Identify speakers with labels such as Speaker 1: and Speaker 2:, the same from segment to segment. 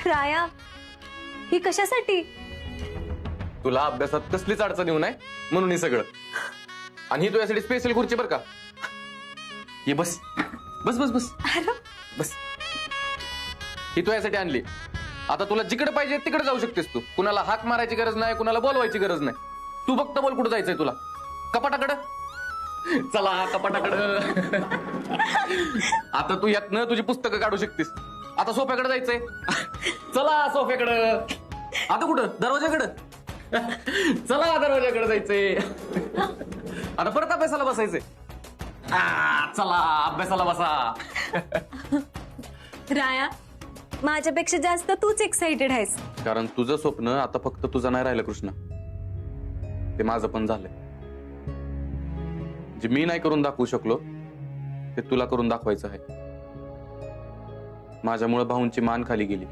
Speaker 1: राया, ही कशासाठी?
Speaker 2: तुला अभ्यासात कसलीच अडचण येऊ नये म्हणून हे सगळं. आणि ही तुझ्यासाठी स्पेशल खुर्ची बरं का. ये बस बस बस बस बस. ही तुझ्यासाठी आणली. आता तुला जिकडे पाहिजे तिकडे जाऊ शकतेस तू. कुणाला हाक मारायची गरज नाही, कुणाला बोलवायची गरज नाही. तू फक्त बोल कुठं जायचंय तुला. कपाटाकडं चला, कपाटाकडं. आता तू यातनं तुझी पुस्तकं काढू शकतेस. आता सोफ्याकडे जायचंय. चला सोफ्याकडं. आता कुठं? दरवाजाकडं. चला दरवाजाकडे जायचंय. आता परत अभ्यासाला बसायचंय. चला अभ्यासाला बसा.
Speaker 1: राया, माझ्यापेक्षा जास्त तूच एक्साइटेड आहेस.
Speaker 2: कारण तुझं स्वप्न आता फक्त तुझं नाही राहिलं कृष्णा, ते माझं पण झालंय. जे मी नाही करून दाखवू शकलो ते तुला करून दाखवायचं आहे. माझ्यामुळे भाऊंची मान खाली गेली.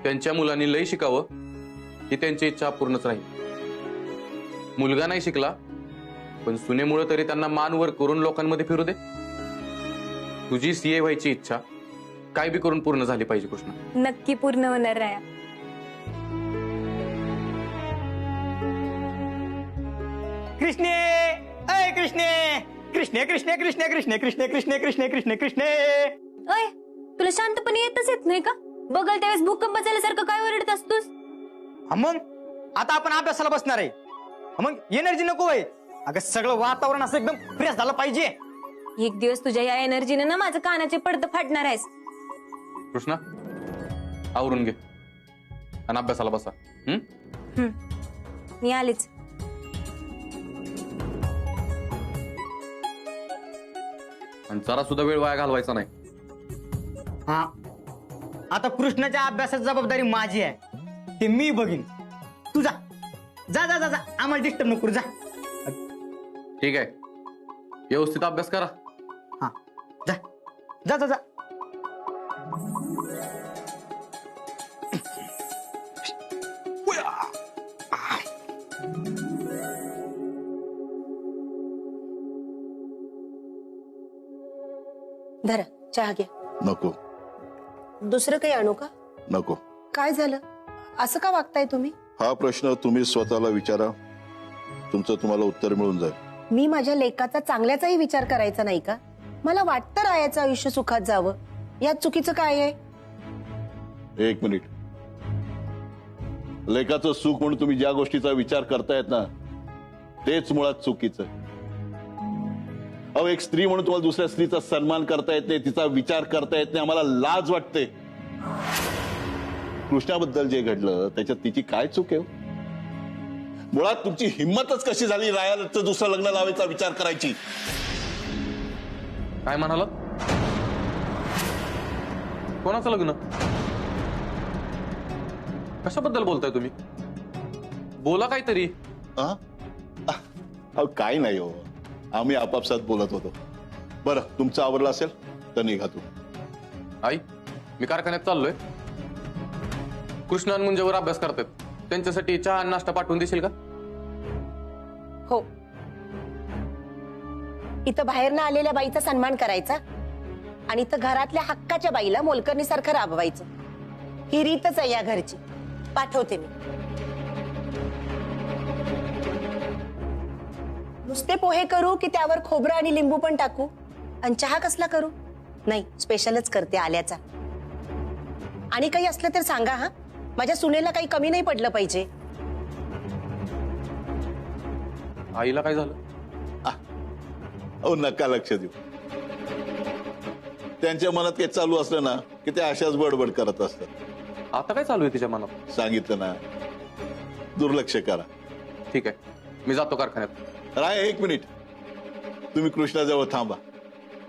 Speaker 2: त्यांच्या मुलांनी लय शिकावं ही त्यांची इच्छा पूर्णच राहील. मुलगा नाही शिकला पण सुनेमुळे तरी त्यांना मान वर करून लोकांमध्ये फिरू दे. तुझी सीए व्हायची इच्छा काय बी करून पूर्ण झाली पाहिजे कृष्णा.
Speaker 1: नक्की पूर्ण होणार राया.
Speaker 3: कृष्णे, अय कृष्णे, कृष्णे कृष्णे कृष्णे कृष्णे कृष्णे कृष्णे कृष्णे कृष्णे कृष्णे.
Speaker 1: अय, तुला शांतपणे येतच येत नाही का? बघल त्यावेळेस भूकंप झाल्यासारखं काय ओरडत असतोस?
Speaker 3: मग आता आपण अभ्यासाला बसणार आहे. मग एनर्जी नको आहे. अगं सगळं वातावरण असं एकदम फ्रेश झालं पाहिजे.
Speaker 1: एक दिवस तुझ्या या एनर्जीने ना माझं कानाचे पडदे फाडणार आहेस.
Speaker 2: कृष्णा आवरून घे आणि अभ्यासाला बसा.
Speaker 1: मी आलीच.
Speaker 2: आणि जरा सुद्धा वेळ वाया घालवायचा नाही.
Speaker 3: हा, आता कृष्णाच्या अभ्यासाची जबाबदारी माझी आहे. ते मी बघीन. तू जा जा जा जा जा. आम्हाला डिस्टर्ब नको करू. जा.
Speaker 2: ठीक आहे, व्यवस्थित अभ्यास करा.
Speaker 3: हा, जा जा जा जा.
Speaker 4: धरा चहा घ्या.
Speaker 5: नको
Speaker 4: दुसरं काही आणू का?
Speaker 5: नको.
Speaker 4: काय झालं? असं का वागताय तुम्ही?
Speaker 5: हा प्रश्न तुम्ही स्वतःला विचारा. तुमचं तुम्हाला उत्तर मिळून जाईल.
Speaker 4: मी माझ्या लेकाचा चांगल्याचाही विचार करायचा नाही का? मला वाटतं रायाचं आयुष्य सुखात जावं. यात चुकीचं काय आहे?
Speaker 5: एक मिनिट. लेखाचं सुख म्हणून तुम्ही ज्या गोष्टीचा विचार करतायत ना तेच मुळात चुकीचं आहे. अहो, एक स्त्री म्हणून तुम्हाला दुसऱ्या स्त्रीचा सन्मान करता येत नाही, तिचा विचार करता येत नाही. आम्हाला लाज वाटते. कृष्णाबद्दल जे घडलं त्याच्यात तिची काय चूक आहे? मुळात तुमची हिंमतच कशी झाली रायाचं दुसरं लग्न लावायचा विचार करायची?
Speaker 2: काय म्हणाला? कोणाचं लग्न? कशाबद्दल बोलताय तुम्ही? बोला काहीतरी.
Speaker 5: अहो, काय नाही हो, आम्ही आपापसात बोलत होतो. बरं, तुमचं आवरलं असेल तर निघा तू.
Speaker 2: आई, मी कारखान्यात चाललोय. कृष्णा आणि मुंजेवर अभ्यास करतात. त्यांच्यासाठी चहा आणि नाश्ता पाठवून देशील का?
Speaker 4: हो. इथं बाहेरनं आलेल्या बाईचा सन्मान करायचा आणि इथं घरातल्या हक्काच्या बाईला मोलकरणीसारखं राबवायचं. ही रीतच आहे या घरची. पाठवते मी. नुसते पोहे करू की त्यावर खोबरं आणि लिंबू पण टाकू? आणि चहा कसला करू? नाही, स्पेशलच करते आल्याचा. आणि काही असलं तर सांगा. हा, माझ्या सुनेला काही कमी नाही पडलं पाहिजे.
Speaker 2: आईला काय झालं?
Speaker 5: अहो, नका लक्ष देऊ. त्यांच्या मनात काही चालू असलं ना की ते अशाच बडबड करत असतात.
Speaker 2: आता काय चालू आहे तिच्या मनात?
Speaker 5: सांगितलं ना, दुर्लक्ष करा.
Speaker 2: ठीक आहे, मी जातो कारखान्यात.
Speaker 5: राय, एक मिनिट. तुम्ही कृष्णाजवळ थांबा.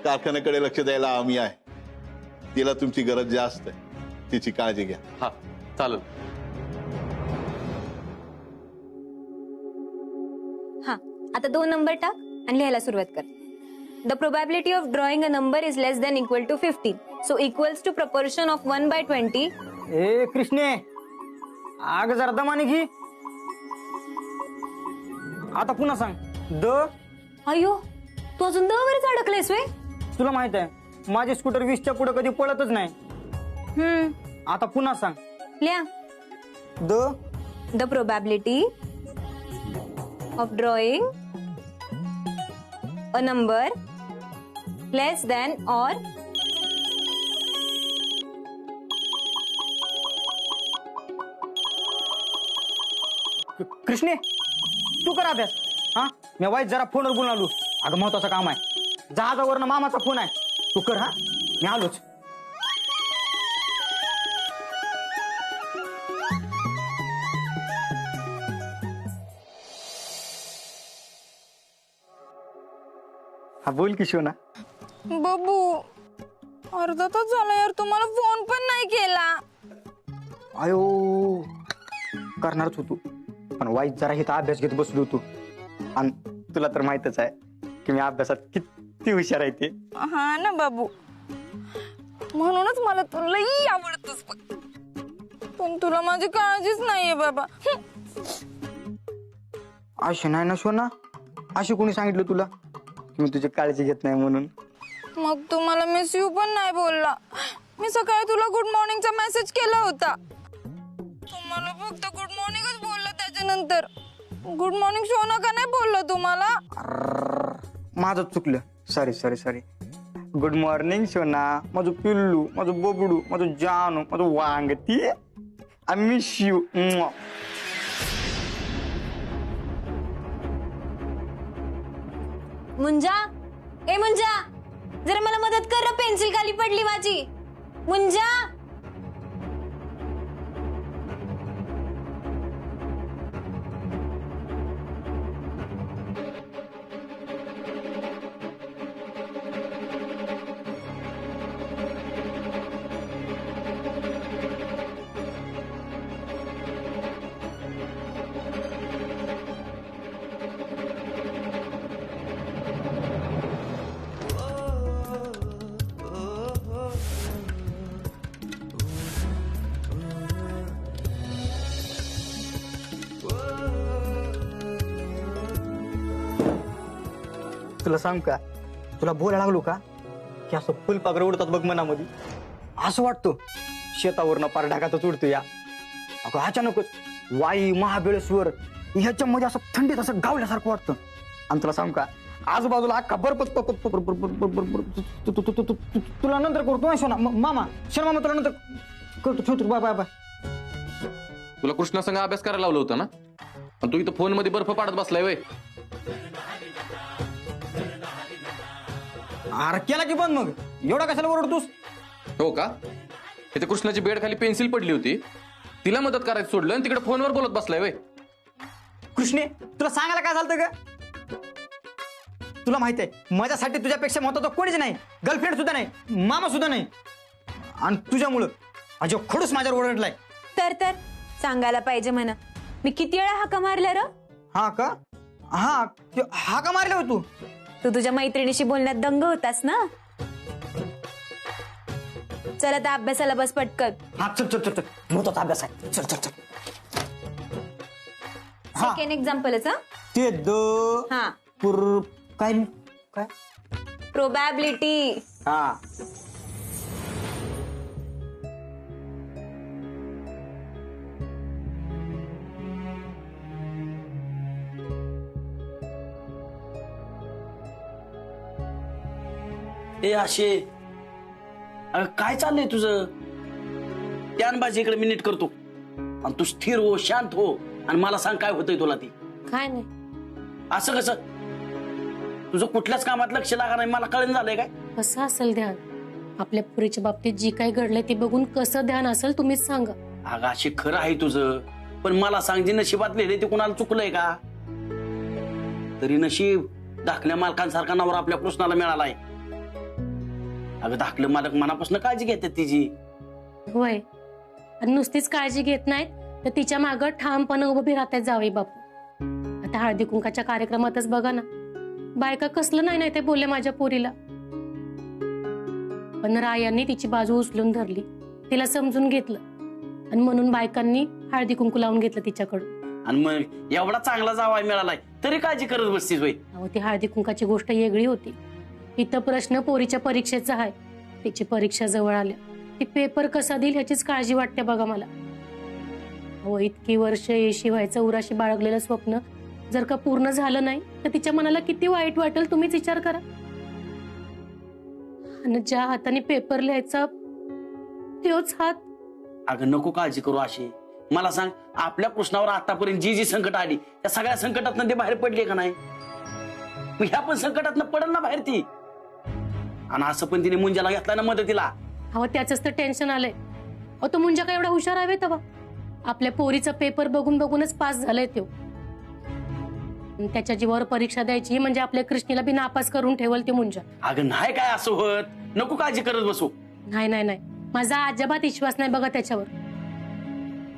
Speaker 5: कारखान्याकडे लक्ष द्यायला आम्ही आहे. तिला तुमची गरज जास्त आहे. तिची काळजी घ्या.
Speaker 2: हा, चालेल.
Speaker 1: हा, आता 2 नंबर टाक आणि लिहायला सुरुवात कर. The probability of drawing a number is less than equal to 50. So equals to proportion of 1/20.
Speaker 3: ए कृष्णे, आग जरा दमाने घे. आता पुन्हा सांग. द.
Speaker 1: अयो, तू अजून दवरच अडकलेस वे.
Speaker 3: तुला माहित आहे माझे स्कूटर 20च्या पुढे कधी पळतच नाही. आता पुन्हा सांग.
Speaker 1: लिहा.
Speaker 3: The
Speaker 1: The probability of drawing a number less than or
Speaker 3: कृष्णे तू कर अभ्यास. हा मी वाईट जरा फोनवर बोलून आलो. अगं महत्वाचं काम आहे. जहाजावरनं मामाचा फोन आहे. तू कर. हा मी आलोच. हा बोल की शिवना.
Speaker 6: बाबू अर्धा तास झाला यार, तुम्हाला फोन पण नाही केला.
Speaker 3: अयो करणारच होतो पण वाईट जरा इथं अभ्यास घेत बसलो होतो. आणि तुला तर माहितच आहे की मी अभ्यासात किती हुशार आहे ते.
Speaker 6: हा ना बाबू, म्हणूनच मला तू लई आवडतोस. पण तुला माझी काळजीच नाहीये बाबा.
Speaker 3: अशी नाही ना सोना. अशी कोणी सांगितलं तुला की मी तुझी काळजी घेत नाही म्हणून?
Speaker 6: मग तू मला मिस यू पण नाही बोलला. मी सकाळी तुला गुड मॉर्निंगचा मेसेज केला होता. तुम्हाला फक्त गुड मॉर्निंगच बोलला. त्याच्यानंतर गुड मॉर्निंग शोना का नाही बोललो तुम्हाला?
Speaker 3: माझं चुकलं. Sorry sorry sorry. Good morning सोना, माझं पिल्लू, माझं बोबडू, माझं जानू, माझं वांगती. I miss you.
Speaker 1: मुंजा, ए मुंजा, जरा मला मदत कर रे, पेन्सिल खाली पडली माझी. मुंजा.
Speaker 3: तुला सांग का, तुला बोलायला लागलो का की असं फुलपाखरं उडतात बघ मनामध्ये. असं वाटतं शेतावरनं पार ढगातच उडतो या. अगं अचानकच वाई, महाबळेश्वर ह्याच्यामध्ये असं थंडीत असं गावल्यासारखं वाटतं. आणि तुला सांग का, आजूबाजूला अख्खा बर्फच. तुला नंतर करतो शोना. मामा शोना, मामा तुला नंतर करतो. ठेवतो. Bye bye bye.
Speaker 2: तुला कृष्णा संग अभ्यास करायला लावलं होतं ना, पण तू इथं फोन मध्ये बर्फ पाडत बसलाय वय.
Speaker 3: अरे केला की बंद. मग एवढा कशाला ओरडतोस?
Speaker 2: हो का? इथे कृष्णाची बेड खाली पेन्सिल पडली होती, तिला मदत करायचं सोडलं आणि तिकडे फोनवर बोलत बसलाय वय.
Speaker 3: कृष्णे तुला सांगायला काय झालं ग? तुला माहित आहे माझ्यासाठी तुझ्यापेक्षा महत्वाचं कोणीच नाही. गर्लफ्रेंड सुद्धा नाही, मामा सुद्धा नाही. आणि तुझ्यामुळं अजो खडूस माझ्यावर ओरडलाय.
Speaker 1: तर सांगायला पाहिजे म्हणा. मी किती वेळा हाका मारला र?
Speaker 3: हा का? हा का मारले हो तू?
Speaker 1: तू तुझ्या मैत्रिणीशी बोलण्यात दंग होतास ना. चल आता अभ्यासाला बस पटकन.
Speaker 3: हा चल चल चल चल. महत्वाचा अभ्यास आहे. चल चल चल. हा
Speaker 1: सेकंड एक्झाम्पलच.
Speaker 3: ते
Speaker 1: हा
Speaker 3: काय काय
Speaker 1: प्रोबॅबिलिटी.
Speaker 3: हा
Speaker 7: ए अशे, अगं काय चाललंय तुझं? त्यानबाजी इकडे मी नीट करतो आणि तू स्थिर हो, शांत हो आणि मला सांग काय होतंय तुला ती.
Speaker 6: काय नाही.
Speaker 7: असं कसं? तुझं कुठल्याच कामात लक्ष लागा नाही, मला कळण झालंय काय?
Speaker 8: कसं असेल ध्यान? आपल्या पुरीच्या बाबतीत जी काही घडलंय ते बघून कसं ध्यान असेल तुम्हीच सांगा.
Speaker 7: अगं अशी खरं आहे तुझं, पण मला सांग जे नशिबात लिहिले ते कुणाला चुकलंय का? तरी नशीब धाकल्या मालकांसारखा नवरा आपल्या कृष्णाला मिळालाय. अगं धाकलं मालक मनापासून काळजी घेतात तिची.
Speaker 8: होय, आणि नुसतीच काळजी घेत नाहीत तर तिच्या मागं ठामपणे उभी राहतात जावई बापू. आता हळदी कुंकाच्या कार्यक्रमातच बघा ना, बायका कसलं नाही ते बोलले माझ्या पोरीला. पण रायांनी तिची बाजू उचलून धरली, तिला समजून घेतलं आणि म्हणून बायकांनी हळदी कुंकू लावून घेतलं तिच्याकडून.
Speaker 7: आणि मग एवढा चांगला जावाय मिळालाय तरी काळजी करत बसतीस होय?
Speaker 8: अहो ती हळदी कुंकाची गोष्ट वेगळी होती. इथं प्रश्न पोरीच्या परीक्षेचा आहे. तिची परीक्षा जवळ आल्या ती पेपर कसा देईल ह्याचीच काळजी वाटते बघा मला. हो, इतकी वर्ष येशी व्हायचं उराशी बाळगलेलं स्वप्न जर का पूर्ण झालं नाही तर तिच्या मनाला किती वाईट वाटेल तुम्हीच विचार करा. आणि ज्या हाताने पेपर लिहायचा तोच हात.
Speaker 7: अगं नको काळजी करू अशी. मला सांग, आपल्या कृष्णावर आतापर्यंत जी जी संकट आली त्या सगळ्या संकटातनं ते बाहेर पडले का नाही? मग ह्या पण संकटातनं पडल ना बाहेर ती. आणि असं पण तिने मुंजाला घेतला ना मदतीला.
Speaker 8: अहो त्याच तर टेन्शन आलंय. अहो तो मुंजा काय एवढा हुशार हवे तवा. आपल्या पोरीचा पेपर बघून बघूनच पास झालाय तो. त्याच्या जीवावर परीक्षा द्यायची म्हणजे आपल्या कृष्णीला बी नापास करून ठेवल ते मुंजा.
Speaker 7: अगं नाही काय असं होत, नको काळजी करत बसू.
Speaker 8: नाही नाही नाही, माझा अजिबात विश्वास नाही बघा त्याच्यावर.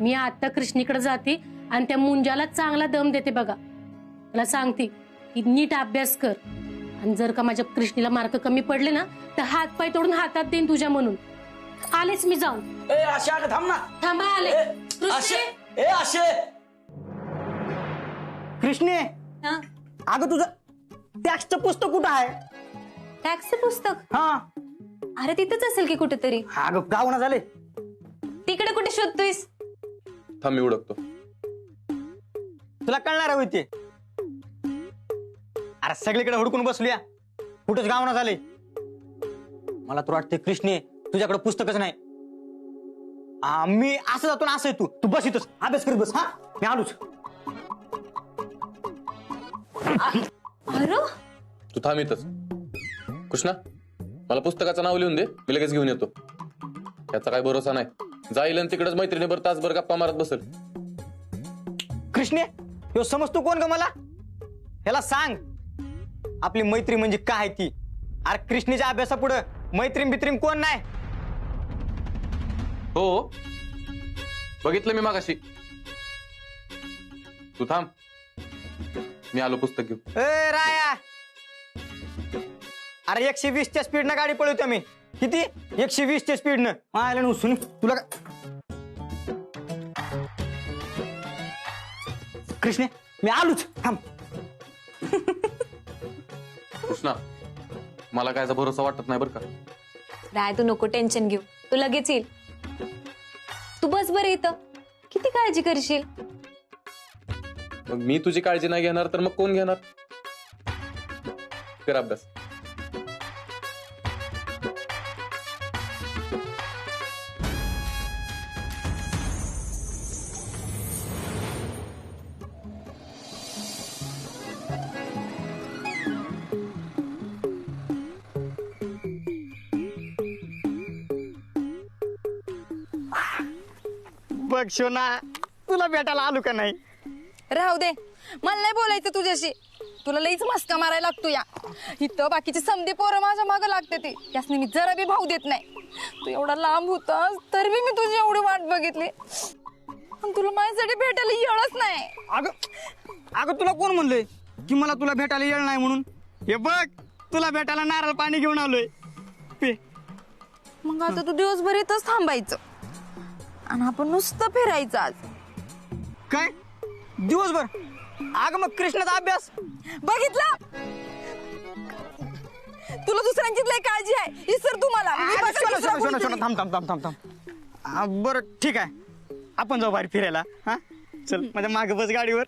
Speaker 8: मी आता कृष्णीकडे जाते आणि त्या मुंजाला चांगला दम देते बघा. मला सांगते की नीट अभ्यास कर आणि जर का माझ्या कृष्णीला मार्क कमी पडले ना तर हात पाय तोडून हातात देईन तुझ्या म्हणून. आलेच मी जाऊन.
Speaker 7: ए आशा, अगं थांब ना.
Speaker 8: थांबा आले.
Speaker 7: आशे
Speaker 3: कृष्णे, अगं तुझं टॅक्सचं पुस्तक कुठं आहे?
Speaker 1: टॅक्सचं पुस्तक?
Speaker 3: हा.
Speaker 1: अरे तिथंच असेल की कुठेतरी.
Speaker 3: अगं गावना झाले.
Speaker 1: तिकडे कुठे शोधतोयस?
Speaker 2: थांब मी उडकतो.
Speaker 3: तुला कळणार आहे ते. अरे सगळीकडे हुडकून बसलूया, कुठंच गावना झाले. मला तर वाटते कृष्णे तुझ्याकडे पुस्तकच नाही. मी असं जातो ना असं तू तू बस इथंच अभ्यास करत बस. हा मी आलोच.
Speaker 1: अरे
Speaker 2: तू थांब इथंच. कृष्णा, मला पुस्तकाचं नाव लिहून दे, मी लगेच घेऊन येतो. याचा काय भरोसा नाही. जाईल आणि तिकडेच मैत्रिणीभर तासभर गप्पा मारत बसेल.
Speaker 3: कृष्णे, ह्यो समजतो कोण ग मला? ह्याला सांग आपली मैत्री म्हणजे काय ती. अरे कृष्णीच्या अभ्यासापुढं मैत्रीण बित्रीण कोण नाही.
Speaker 2: हो बघितलं मी मागाशी. तू थांब, मी आलो पुस्तक घेऊन.
Speaker 3: ए राया, अरे 120च्या स्पीडनं गाडी पळवतो मी. किती? 120च्या स्पीडनं. मायला नसून तुला कृष्णे मी आलोच. थांब.
Speaker 2: कृष्णा, मला कायचा भरोसा वाटत नाही बरं का.
Speaker 1: राय तू नको टेन्शन घेऊ, तू लगेच येईल. तू बस बरं इथं, किती काळजी करशील.
Speaker 2: मग मी तुझी काळजी नाही घेणार तर मग कोण घेणार? कर अभ्यास.
Speaker 3: बघ शोना, तुला भेटायला आलो का नाही?
Speaker 6: राहू दे, मला नाही बोलायचं तुझ्याशी. तुला लईच मस्का मारायला लागतो या. इथं बाकीची समधी पोरं माझ्या मागं लागते ती, त्यासनी मी जरा बी भाव देत नाही. तू एवढा लांब होतास तरी बी मी तुझी एवढी वाट बघितली पण तुला माझ्यासाठी भेटायला येळच नाही.
Speaker 3: अगं तुला कोण म्हणलंय की मला तुला भेटायला येळ नाही म्हणून? हे बघ, तुला भेटायला नारळ पाणी घेऊन आलोय. पे.
Speaker 6: मग आता तू दिवसभर इथंच थांबायचं आणि आपण नुसतं फिरायचं आज.
Speaker 3: काय दिवसभर? अगं मग कृष्णाचा अभ्यास
Speaker 6: बघितला. तुला दुसऱ्यांचीच लय काळजी आहे, विसर तुम्हाला.
Speaker 3: थांब थांब थांब थांब थांब. बरं ठीक आहे, आपण जाऊ बाहेर फिरायला. हा चल माझ्या मागे बस गाडीवर.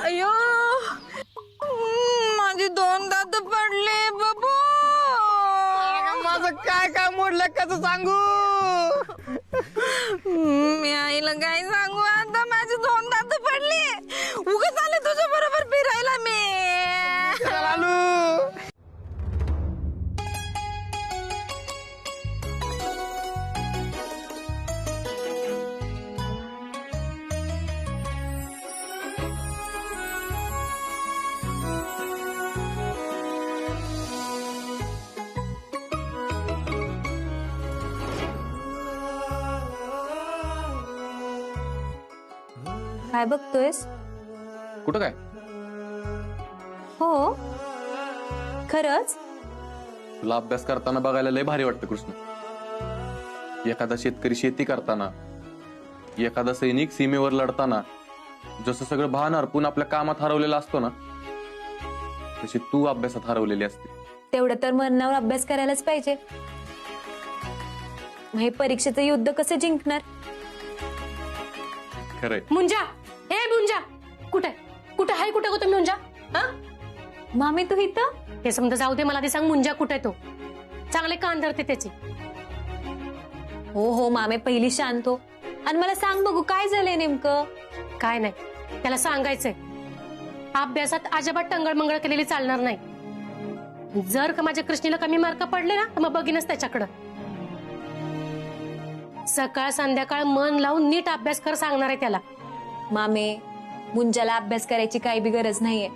Speaker 6: अयो, माझे 2 दात पडले बाबू.
Speaker 3: माझं काय काय मोडलं कसं सांगू?
Speaker 6: मी आईला काय सांगू आता. माझे 2 दात पडले. उगाच आले तुझ्या बरोबर फिरायला मी.
Speaker 1: काय बघतोयस?
Speaker 2: कुठं काय?
Speaker 1: हो खरंच?
Speaker 2: तुला अभ्यास करताना बघायला लय भारी वाटतं कृष्ण. एखादा शेतकरी शेती करताना, एखादा सैनिक सीमेवर लढताना जसं सगळं भान हरपून आपल्या कामात हरवलेलं असतो ना, तशी तू अभ्यासात हरवलेली असते.
Speaker 1: तेवढं तर मरणावर अभ्यास करायलाच पाहिजे. मग हे परीक्षेचं युद्ध कसं जिंकणार?
Speaker 2: खरंय.
Speaker 8: मुंजा, हे मुंजा, कुठे कुठे आहे? कुठे होतो मुंजा? हा
Speaker 1: मामी तू इथं?
Speaker 8: हे समजा जाऊ दे, मला ते सांग मुंजा कुठे तो. चांगले कान धरते त्याचे.
Speaker 1: हो हो मामे, पहिली शांत हो आणि मला सांग बघू काय झालंय नेमकं.
Speaker 8: काय नाही, त्याला सांगायचंय अभ्यासात अजिबात टंगळमंगळ केलेली चालणार नाही. जर का माझ्या कृष्णीला कमी मार्क पडले ना, तर मग बघीनच त्याच्याकडं. सकाळ संध्याकाळ मन लावून नीट अभ्यास कर सांगणार आहे त्याला.
Speaker 1: मामे, मुंजाला अभ्यास करायची काही बी गरज नाहीये.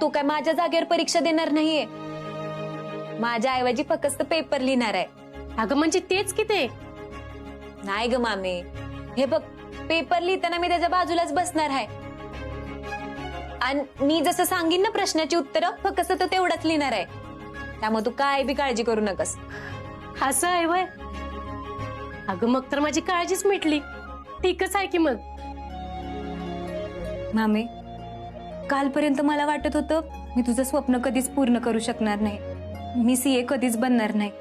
Speaker 1: तो काय माझ्या जागेवर परीक्षा देणार नाहीये. माझ्या ऐवजी फक्त पेपर लिहिणार आहे.
Speaker 8: अगं म्हणजे तेच की ते.
Speaker 1: नाही ग मामे, हे बघ, पेपर लिहिताना मी त्याच्या बाजूलाच बसणार आहे आणि मी जसं सांगीन ना प्रश्नाची उत्तरं, फक्त तो तेवढंच लिहिणार आहे. त्यामुळे तू काय बी काळजी करू नकस.
Speaker 8: असं आहे वय? अगं मग तर माझी काळजीच मिटली. ठीकच आहे की मग.
Speaker 1: मामे, कालपर्यंत मला वाटत होतं मी तुझं स्वप्न कधीच पूर्ण करू शकणार नाही, मी सीए कधीच बनणार नाही.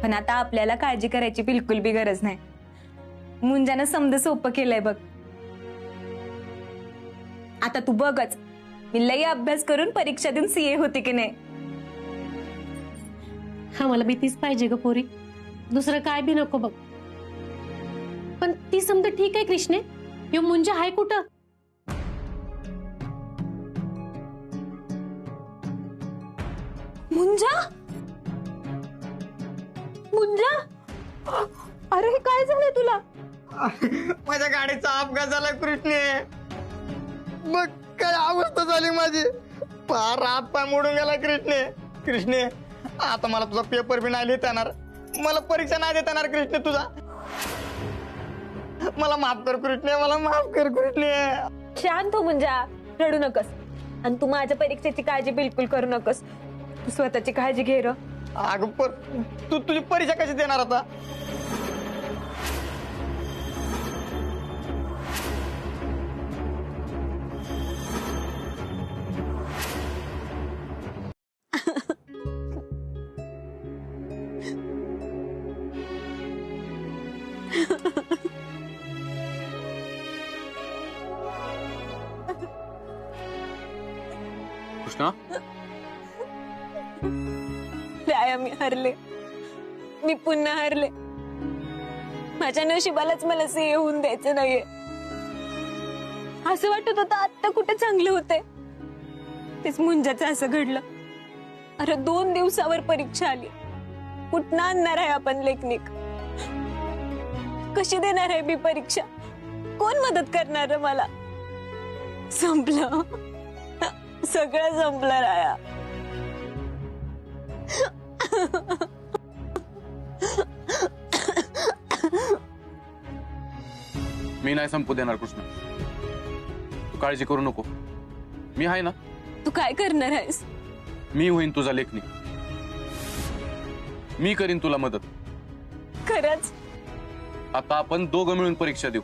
Speaker 1: पण आता आपल्याला काळजी करायची बिलकुल बी गरज नाही. मुंजानं समज सोपं केलंय बघ. आता तू बघच, मी लई अभ्यास करून परीक्षा देऊन सीए होते की नाही.
Speaker 8: हा मला भीतीच पाहिजे ग पोरी, दुसरं काय बी नको बघ. पण ती समजा ठीक आहे कृष्णे, ह्यो मुंजा आहे कुठं?
Speaker 1: मुंजा? मुंजा? अरे हे काय झालंय तुला?
Speaker 3: माझ्या गाडीचा अपघात झाला कृष्णे. मग काय अवस्था झाली माझी. फार हात पाय मोडून गेला कृष्णे. आता मला तुझा पेपर बी नाही लिहिता येणार, मला परीक्षा नाही देता येणार कृष्णे तुझा. मला माफ कर कृष्णे, मला माफ कर कृष्णे.
Speaker 1: शांत हो मुंजा, रडू नकस. आणि तू माझ्या परीक्षेची काळजी बिलकुल करू नकस. तू स्वतःची काळजी घे र.
Speaker 3: अगं तू तुझी परीक्षा कशी देणार आता?
Speaker 2: कृष्णा,
Speaker 1: राया, मी हरले. मी पुन्हा हरले. माझ्या नशिबालाच मला सीए होऊन द्यायचं नाहीये. असं वाटत होतं आत्ता कुठे चांगलं होते, तेच मुंजाचं असं घडलं. अरे 2 दिवसावर परीक्षा आली. कुठं आणणार आहे आपण लेखनिक? कशी देणार आहे मी परीक्षा? कोण मदत करणार आहे मला? संपलं, सगळं संपलं राया.
Speaker 2: मी नाही संपू देणार कृष्ण, तू काळजी करू नको. मी आहे ना.
Speaker 1: तू काय करणार आहेस?
Speaker 2: मी होईन तुझा लेखनिक. मी करीन तुला मदत.
Speaker 1: खरंच?
Speaker 2: आता आपण दोघं मिळून परीक्षा देऊ.